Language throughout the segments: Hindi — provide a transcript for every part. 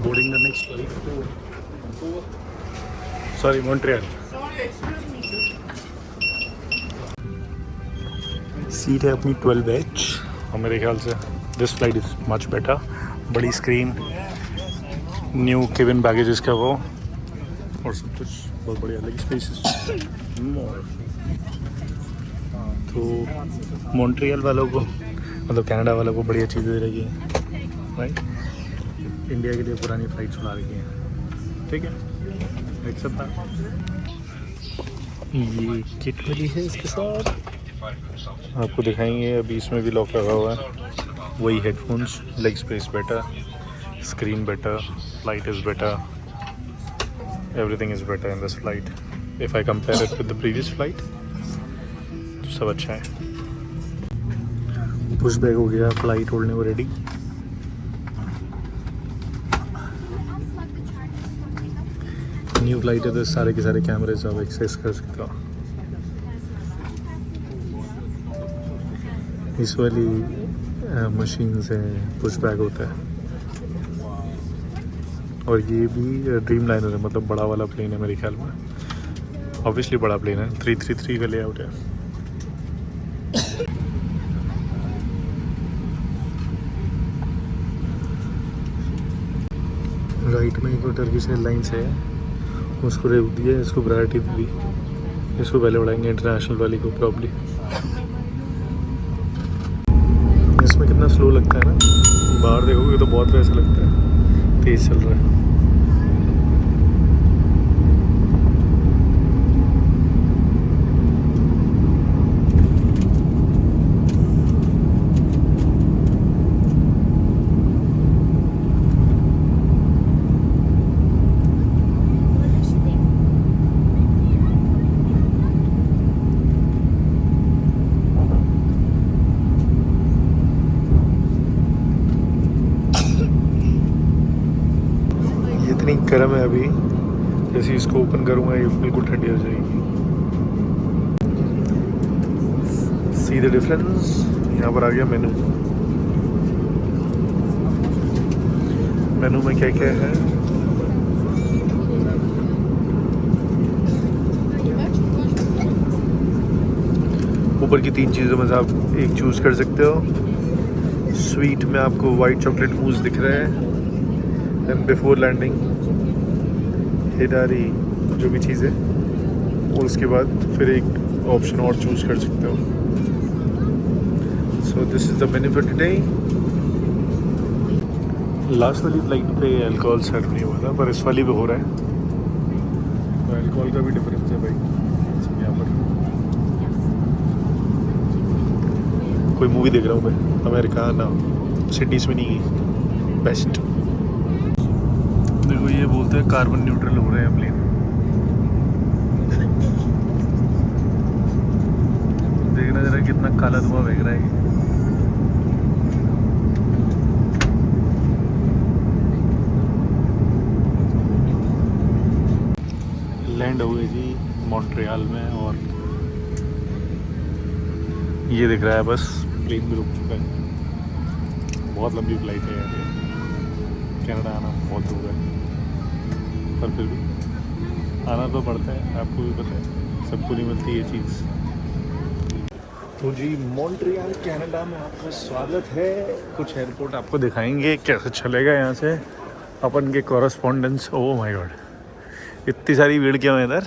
boarding the next flight to Montreal. Seat है अपनी 12H और मेरे ख्याल से this flight is much better. बड़ी स्क्रीन, न्यू केबिन बैगेजेस का वो और सब कुछ बहुत बढ़िया लगी. स्पेसेस तो मॉन्ट्रियल वालों को मतलब कनाडा वालों को बढ़िया चीज़ें दे रही है राइट. इंडिया के लिए पुरानी फ्लाइट्स उड़ा रही हैं. ठीक है, एक्सेप्ट दैट. ये किट मिली है इसके साथ, आपको दिखाएंगे. अभी इसमें भी लॉक लगा हुआ है. वही headphones, leg space better, screen better, light is better, everything is better in this flight. If I compare it with the previous flight तो सब अच्छा है. पुश बैग हो गया, फ्लाइट होल्डने को रेडी. न्यू फ्लाइट है तो सारे के सारे कैमरे आप एक्सेस कर सकते हो. इस वाली मशीन से पुश बैग होता है. और ये भी ड्रीम लाइनर है, मतलब बड़ा वाला प्लेन है मेरे ख्याल में. ऑब्वियसली बड़ा प्लेन है, 333 का लेआउट है. राइट में एक टर्किश एयरलाइंस है, उसको रोक दिया, इसको प्रायोरिटी दी. इसको पहले उड़ाएंगे इंटरनेशनल वाली को प्रॉब्ली. इसमें कितना स्लो लगता है ना, बाहर देखोगे तो बहुत वैसा लगता है तेज़ चल रहा है. इतनी गर्म है अभी, जैसे इसको ओपन करूँगा ये बिल्कुल ठंडी हो जाएगी. See the difference. यहाँ पर आ गया मेनू. मेनू में क्या क्या है. ऊपर की 3 चीज़ों में से आप एक चूज़ कर सकते हो. स्वीट में आपको वाइट चॉकलेट मूस दिख रहा है. देन बिफोर लैंडिंग हिडारी जो भी चीज़ है, और उसके बाद फिर एक ऑप्शन और चूज़ कर सकते हो. So this is the menu for today. Last वाली फ्लाइट पे अल्कोहल सर्व नहीं हुआ था, पर इस वाली पे हो रहा है. तो अल्कोहल का भी डिफरेंस है भाई यहाँ पर. कोई मूवी देख रहा हूँ मैं, अमेरिका ना सिटीज़ में नहीं गई. बेस्ट. देखो ये बोलते हैं कार्बन न्यूट्रल हो रहे हैं प्लेन. देखना जरा कितना काला धुआं बह रहा है. लैंड हो गई जी मॉन्ट्रियल में और ये दिख रहा है बस प्लेन भी रुक चुका है. बहुत लंबी फ्लाइट है यार. कनाडा आना बहुत दूर है, पर फिर भी आना तो पड़ता है. आपको भी पता है सबको नहीं मिलती ये चीज़. तो जी मॉन्ट्रियल कनाडा में आपका स्वागत है. कुछ एयरपोर्ट आपको दिखाएंगे कैसे चलेगा यहाँ से अपन के कॉरेस्पॉन्डेंस. ओह माय गॉड, इतनी सारी भीड़ क्यों है इधर.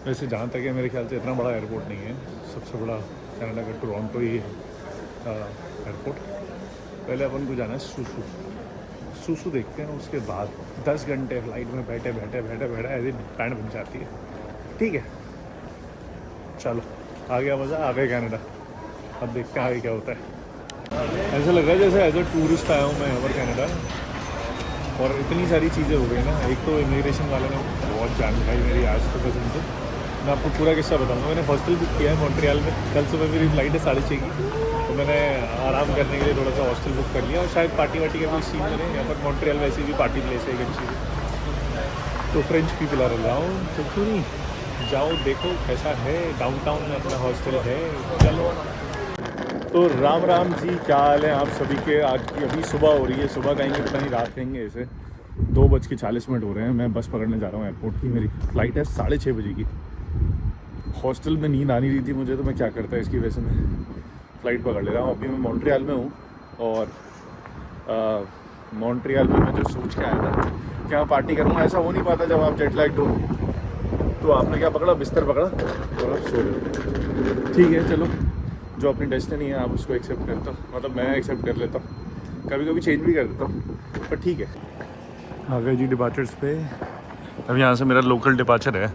वैसे जहाँ तक है मेरे ख्याल से इतना बड़ा एयरपोर्ट नहीं है. सबसे बड़ा कनाडा का टोरंटो ही है एयरपोर्ट. पहले अपन को जाना है सूसू देखते हैं. उसके बाद 10 घंटे फ्लाइट में बैठे ऐसी बैंड बन जाती है. ठीक है चलो, आ गया मज़ा, आ गया कनाडा. अब देखते हैं आगे क्या होता है. ऐसा लग रहा है जैसे एज अ टूरिस्ट आया हूँ मैं यहाँ पर कनाडा. और इतनी सारी चीज़ें हो गई ना. एक तो इमिग्रेशन वाले ने बहुत जान खाई मेरी आज तो कसम से. मैं आपको पूरा किस्सा बताऊँगा. मैंने हॉस्टल बुक किया है मॉन्ट्रियल में. कल सुबह मेरी फ्लाइट है 6:30 की, तो मैंने आराम करने के लिए थोड़ा सा हॉस्टल बुक कर लिया. और शायद पार्टी वार्टी का कोई सीन मैंने यहाँ पर. मॉन्ट्रियल वैसे भी पार्टी प्लेस है एक अच्छी. तो फ्रेंच पीपल आर अराउंड, तो क्यों नहीं जाओ देखो कैसा है. डाउनटाउन में अपना हॉस्टल है. चलो तो राम राम जी, क्या हाल है आप सभी के। आज की अभी सुबह हो रही है, सुबह कहेंगे पता नहीं रात कहेंगे। ऐसे 2:40 हो रहे हैं। मैं बस पकड़ने जा रहा हूँ एयरपोर्ट की। मेरी फ़्लाइट है 6:30 बजे की। हॉस्टल में नींद आ नहीं रही थी मुझे, तो मैं क्या करता है इसकी वजह से मैं फ़्लाइट पकड़ ले रहा हूँ। अभी मैं मॉन्ट्रियल में हूँ और मॉन्ट्रियल में मैं जो सोच के आया था कि मैं पार्टी करूँगा, ऐसा हो नहीं पाता जब आप जेट लैग्ड हो। तो आपने क्या पकड़ा, बिस्तर पकड़ा और आप सो रहे। ठीक है, चलो, जो अपनी डेस्टिनी है आप उसको एक्सेप्ट करता हूँ, मतलब मैं एक्सेप्ट कर लेता हूँ। कभी कभी चेंज भी कर देता हूँ, पर ठीक है। आ गए जी डिपार्चर्स पे। अब यहाँ से मेरा लोकल डिपार्चर है,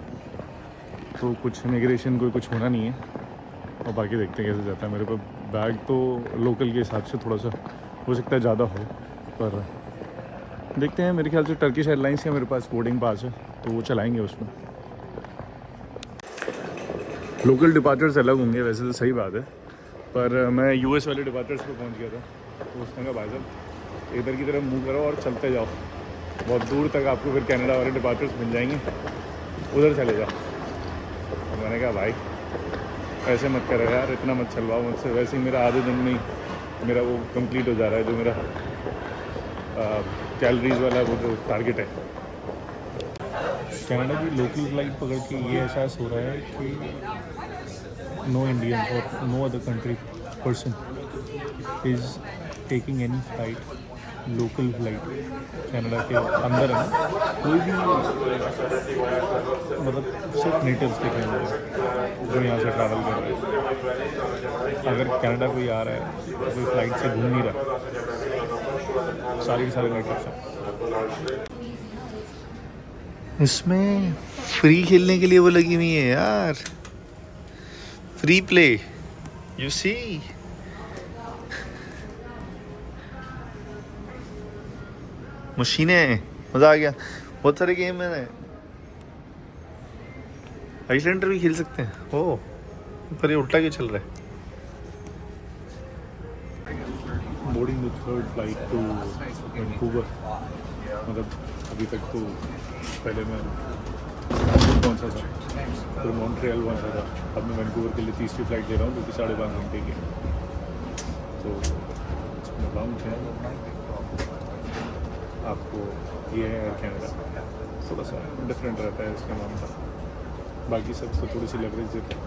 तो कुछ इमिग्रेशन कोई कुछ होना नहीं है, और बाकी देखते हैं कैसे जाता है। मेरे पास बैग तो लोकल के हिसाब से थोड़ा सा हो सकता है ज़्यादा हो, पर देखते हैं। मेरे ख्याल से टर्किश एयरलाइंस का मेरे पास बोर्डिंग पास है, तो वो चलाएंगे उसमें। लोकल डिपार्चर्स अलग होंगे वैसे तो, सही बात है, पर मैं यूएस वाले डिपार्चर्स पे पहुंच गया था। तो उसने कहा भाई साहब इधर की तरफ मूव करो और चलते जाओ, बहुत दूर तक आपको फिर कनाडा वाले डिपार्चर्स मिल जाएंगे, उधर चले जाओ। और मैंने कहा भाई ऐसे मत करो यार, इतना मत चलवाओ मुझसे। वैसे ही मेरा आधे दिन में ही मेरा वो कंप्लीट हो जा रहा है, जो मेरा कैलोरीज वाला वो जो टारगेट है। कनाडा की लोकल फ्लाइट पकड़ के ये एहसास हो रहा है कि नो इंडियन और no other country person is taking any flight, local flight Canada के अंदर है ना, कोई भी, मतलब सिर्फ नेटिव्स के कनाडा जो यहाँ से ट्रैवल कर रहे हैं। अगर कनाडा कोई आ रहा है, कोई फ्लाइट से घूम नहीं रहा, सारे के सारे नेटिव्स हैं। इसमें फ्री खेलने के लिए वो लगी हुई है यार, फ्री प्ले, यू सी। मशीनें, मज़ा आ गया। बहुत सारे गेम है, आइसलैंडर भी खेल सकते हैं। ओह, पर ये उल्टा क्यों चल रहा है। Boarding the third flight to Vancouver. मतलब अभी तक तो पहले मैं पहुंचा था, फिर मॉन्ट्रियल पहुंचा था, अब मैं वैंकूवर के लिए तीसरी फ्लाइट ले रहा हूँ, जो कि 5.5 घंटे की है। तो इसमें लॉन्ग है आपको, ये है एयर कनाडा, थोड़ा सा डिफरेंट रहता है इसका नाम का। बाकी सबको थोड़ी सी लवरेज देते हैं,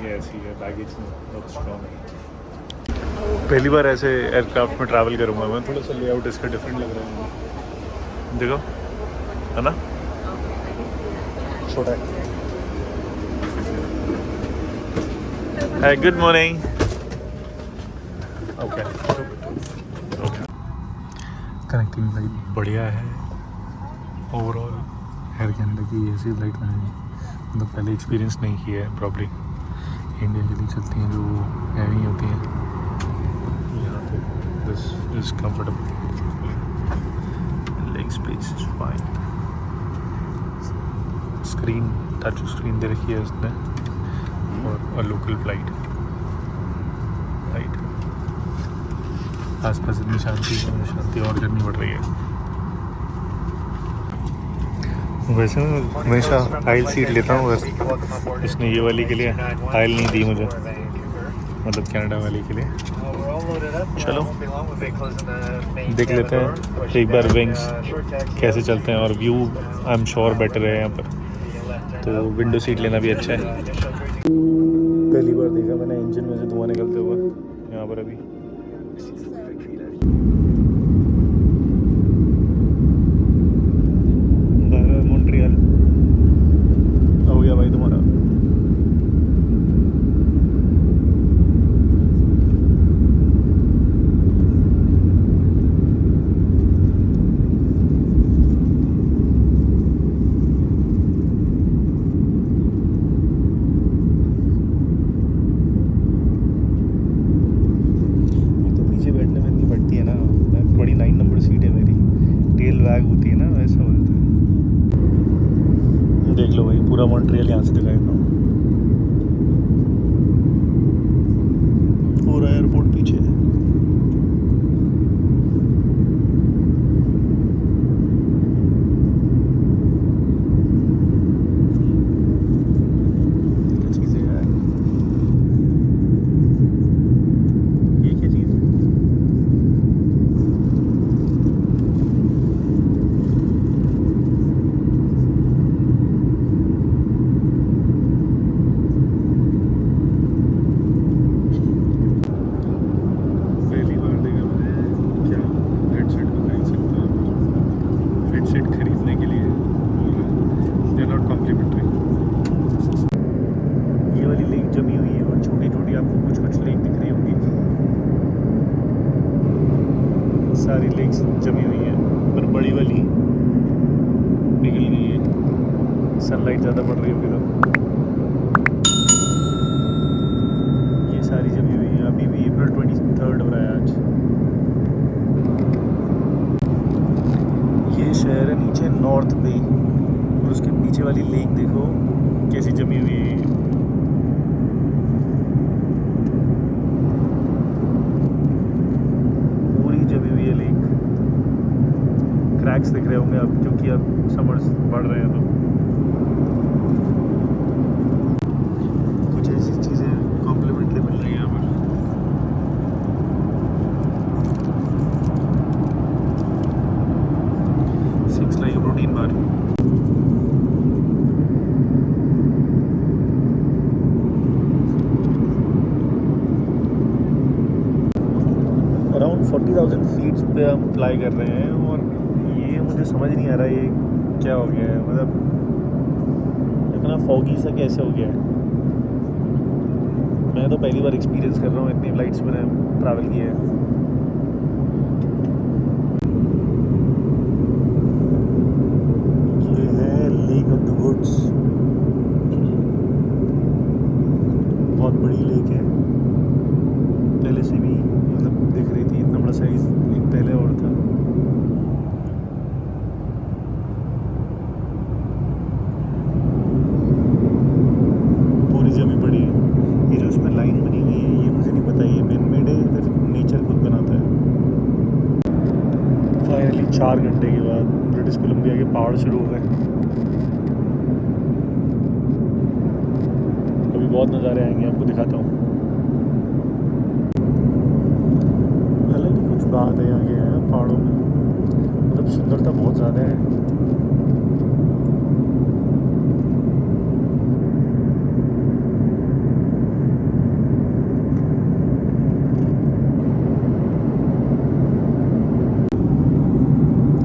ये ऐसी है, बैगेज में बहुत स्ट्रॉन्ग है। पहली बार ऐसे एयरक्राफ्ट में ट्रैवल करूँगा मैं, थोड़ा सा लेआउट इसका डिफरेंट लग रहा है मुझे, देखो है ना, छोटा है। Hi, good morning. Okay, connecting flight बढ़िया है ओवरऑल। एयर कनाडा की ऐसी फ्लाइट मैंने मतलब पहले एक्सपीरियंस नहीं किया है प्रॉपर्ली। इंडिया के लिए चलती हैं जो हैवी होती हैं, यहाँ पे this is comfortable, leg space is fine, screen touch screen दे रखी है उसने, और लोकल फ्लाइट राइट। आसपास इतनी शांति और करनी पड़ रही है। वैसे मैं हमेशा आयल सीट लेता हूँ, बस इसने ये वाली के लिए आयल नहीं दी मुझे, मतलब कनाडा वाली के लिए। चलो देख लेते हैं एक बार विंग्स कैसे चलते हैं, और view I am sure better है यहाँ पर, तो विंडो सीट लेना भी अच्छा है। पहली बार देखा मैंने इंजन में से धुआं निकलते हुए यहाँ पर। अभी मॉन्ट्रियल हो गया भाई तुम्हारा। देख लो भाई, पूरा मॉन्ट्रियल यहाँ से दिखाई देता हूँ, पूरा एयरपोर्ट पीछे है। सेट खरीदने के लिए बोल रहे हैं, दे आर नॉट कॉम्प्लीमेंट्री। ये वाली लेक जमी हुई है और छोटी छोटी आपको कुछ कुछ लेक दिख रही होंगी, सारी लेक्स जमी हुई है, पर बड़ी वाली पिघल गई है, सनलाइट ज़्यादा पड़ रही होगी तो। ये सारी जमी हुई है, अभी भी अप्रैल 23 हो रहा है आज। ये शहर है नीचे नॉर्थ बे, और उसके पीछे वाली लेक देखो कैसी जमी हुई है। पूरी जमी हुई है लेक, क्रैक्स दिख रहे होंगे अब क्योंकि अब समर्स बढ़ रहे हैं तो। कुछ ऐसी चीज़ें कॉम्प्लीमेंट्री मिल रही हैं यहाँ पर। Six like protein bar. Around 40,000 feets पे हम फ्लाई कर रहे हैं, और ये मुझे समझ नहीं आ रहा ये क्या हो गया है, मतलब इतना फॉगी सा कैसे हो गया है। मैं तो पहली बार एक्सपीरियंस कर रहा हूँ, इतनी फ्लाइट्स मैंने ट्रैवल किया है। ये है लेक ऑफ द वुड्स, बहुत बड़ी लेक है, पहले से भी मतलब दिख रही थी, इतना बड़ा साइज एक पहले और था। पूरी जमी पड़ी है। ये जो उसमें लाइन बनी हुई है ये मुझे नहीं पता ये मैन मेड है या फिर नेचर खुद बनाता है। फाइनली 4 घंटे के बाद ब्रिटिश कोलंबिया के पहाड़ शुरू हो गए। अभी बहुत नज़ारे आएंगे, आपको दिखाता हूँ। अलग ही कुछ बात है यहाँ के पहाड़ों में, मतलब सुंदरता बहुत ज़्यादा है।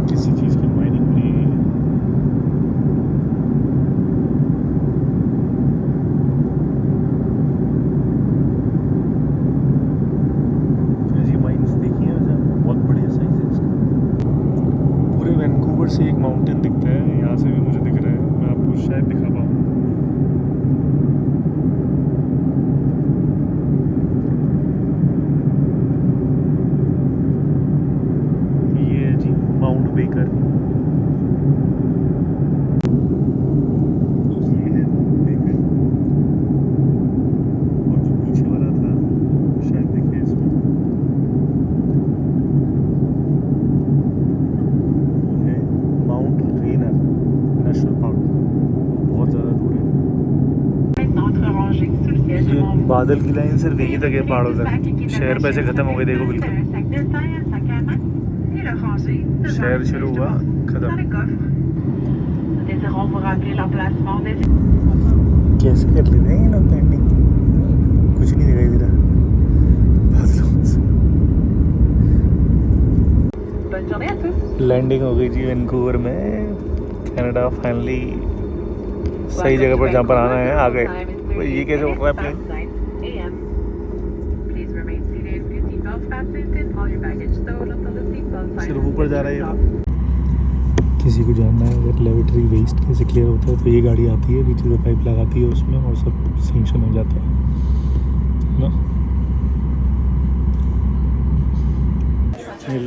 किसी चीज़ की माइनिंग हो रही है। ऐसी माइंस देखी है वैसे, बहुत बढ़िया साइज है इसका। पूरे वैंकूवर से एक माउंटेन दिखता है, यहाँ से भी मुझे दिख रहा है, मैं आपको शायद दिखा पाऊँ। ये है जी माउंट बेकर। ये है माउंट बेकर, और जो पीछे वाला था शायद देखिए इसमें, वो है माउंट रेनर नेशनल पार्क, बहुत ज़्यादा दूर है। ये बादल की लाइन सिर्फ यहीं तक है पहाड़ों तक, शहर पे ऐसे खत्म हो गए, देखो बिल्कुल शहर शुरू हुआ खत्म। कैसे कर लेते हैं ये लोग लैंडिंग, कुछ नहीं दिखाई दे रहा बादलों से। लैंडिंग हो गई जी वैंकूवर में, कनाडा फाइनली सही जगह पर जहाँ पर आना है आ गए। ये कैसे उठ रहा है प्लेन? सिर्फ ऊपर जा रहा है ये। किसी को जानना है अगर लेबोरेटरी वेस्ट कैसे क्लियर होता है तो ये गाड़ी आती है, पीछे से पाइप लगाती है उसमें और सब सेंक्शन हो जाता है ना।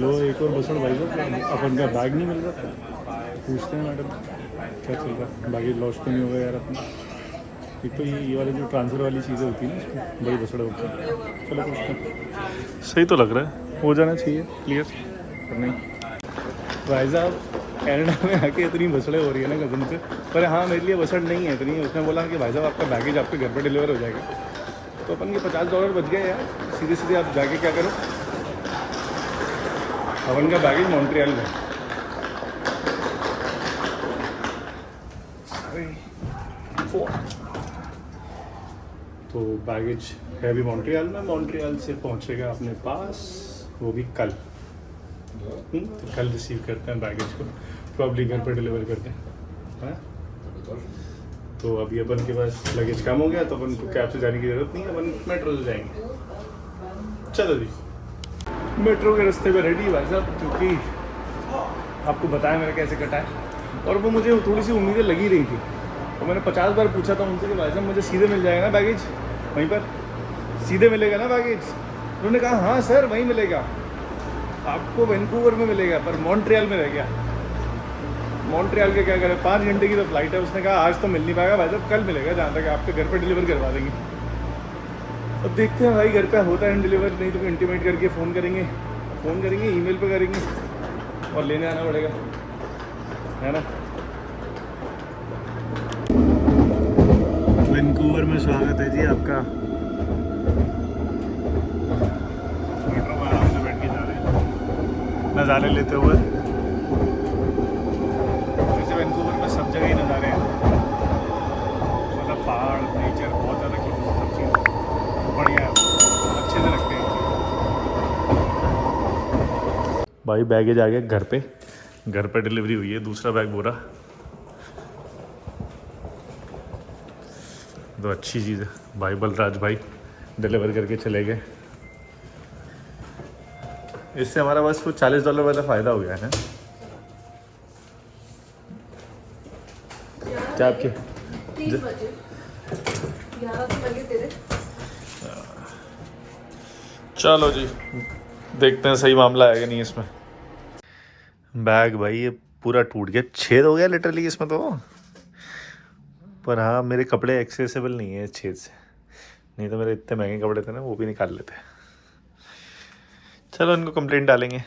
लो एक और बसड़ भाई साहब, अपन का बैग नहीं मिल रहा, पूछते हैं मैडम क्या चल रहा है, बैगेज लॉस्ट तो नहीं होगा यार अपना। एक तो ये वाली जो ट्रांसफ़र वाली चीज़ें होती हैं ना उसमें बड़ी बसड़ होती है। चलो पूछते हैं, सही तो लग रहा है, हो जाना चाहिए क्लियर, पर नहीं। भाई साहब कनाडा में आके इतनी बसड़ें हो रही है ना कसम से, पर हाँ मेरे लिए बसड़ नहीं है इतनी। उसने बोला कि भाई साहब आपका बैगेज आपके घर पे डिलीवर हो जाएगा, तो अपन के $50 बच गए यार। सीधे सीधे आप जाके क्या करो, अपन का बैगेज मॉन्ट्रियल में, तो बैगेज है अभी मॉन्ट्रियल में, मॉन्ट्रियल से पहुंचेगा अपने पास, वो भी कल। कल रिसीव करते हैं बैगेज को, प्रॉब्ली घर पे डिलीवर करते हैं। हाँ, तो अभी अपन के पास लगेज कम हो गया तो अपन को कैब से जाने की ज़रूरत नहीं है, अपन मेट्रो से जाएंगे। चलो जी, मेट्रो के रास्ते पे रेडी भाई साहब, क्योंकि आपको बताया मैंने कैसे कटा है, और वो मुझे थोड़ी सी उम्मीदें लगी रही थी। तो मैंने 50 बार पूछा था उनसे कि भाई साहब मुझे सीधे मिल जाएगा ना बैगेज, वहीं पर सीधे मिलेगा ना बैगेज? उन्होंने कहा हाँ सर वहीं मिलेगा, आपको वैंकूवर में मिलेगा, पर मॉन्ट्रियल में रह गया। मॉन्ट्रियल के क्या करें, 5 घंटे की तो फ्लाइट है। उसने कहा आज तो मिल नहीं पाएगा भाई साहब, कल मिलेगा, जहाँ तक आपके घर पर डिलीवर करवा देंगे। अब देखते हैं भाई, घर पे होता है डिलीवर, नहीं तो इंटीमेट करके फ़ोन करेंगे, ईमेल पे करेंगे और लेने आना पड़ेगा, है ना। वैंकूवर में स्वागत है जी आपका। मेट्रो में आराम से बैठ के जा रहे हैं, नज़ारे लेते हुए। वैसे वैंकूवर में सब जगह ही नज़ारे हैं, मतलब पहाड़, नेचर, बहुत ज़्यादा सब चीज़ बढ़िया है, अच्छे से रखते हैं। भाई बैगेज आ गया घर पे डिलीवरी हुई है, दूसरा बैग बोरा, तो अच्छी चीज़ है। भाई बलराज भाई डिलीवर करके चले गए। इससे हमारा बस कुछ $40 वाला फ़ायदा हो गया है ना। क्या आपके 30 बजे 11 तो लगे तेरे। चलो जी, देखते हैं सही मामला है कि नहीं इसमें। बैग भाई ये पूरा टूट गया, छेद हो गया लिटरली इसमें तो। पर हाँ, मेरे कपड़े एक्सेसिबल नहीं है इस छेद से, नहीं तो मेरे इतने महंगे कपड़े थे ना, वो भी निकाल लेते। चलो इनको कंप्लेंट डालेंगे।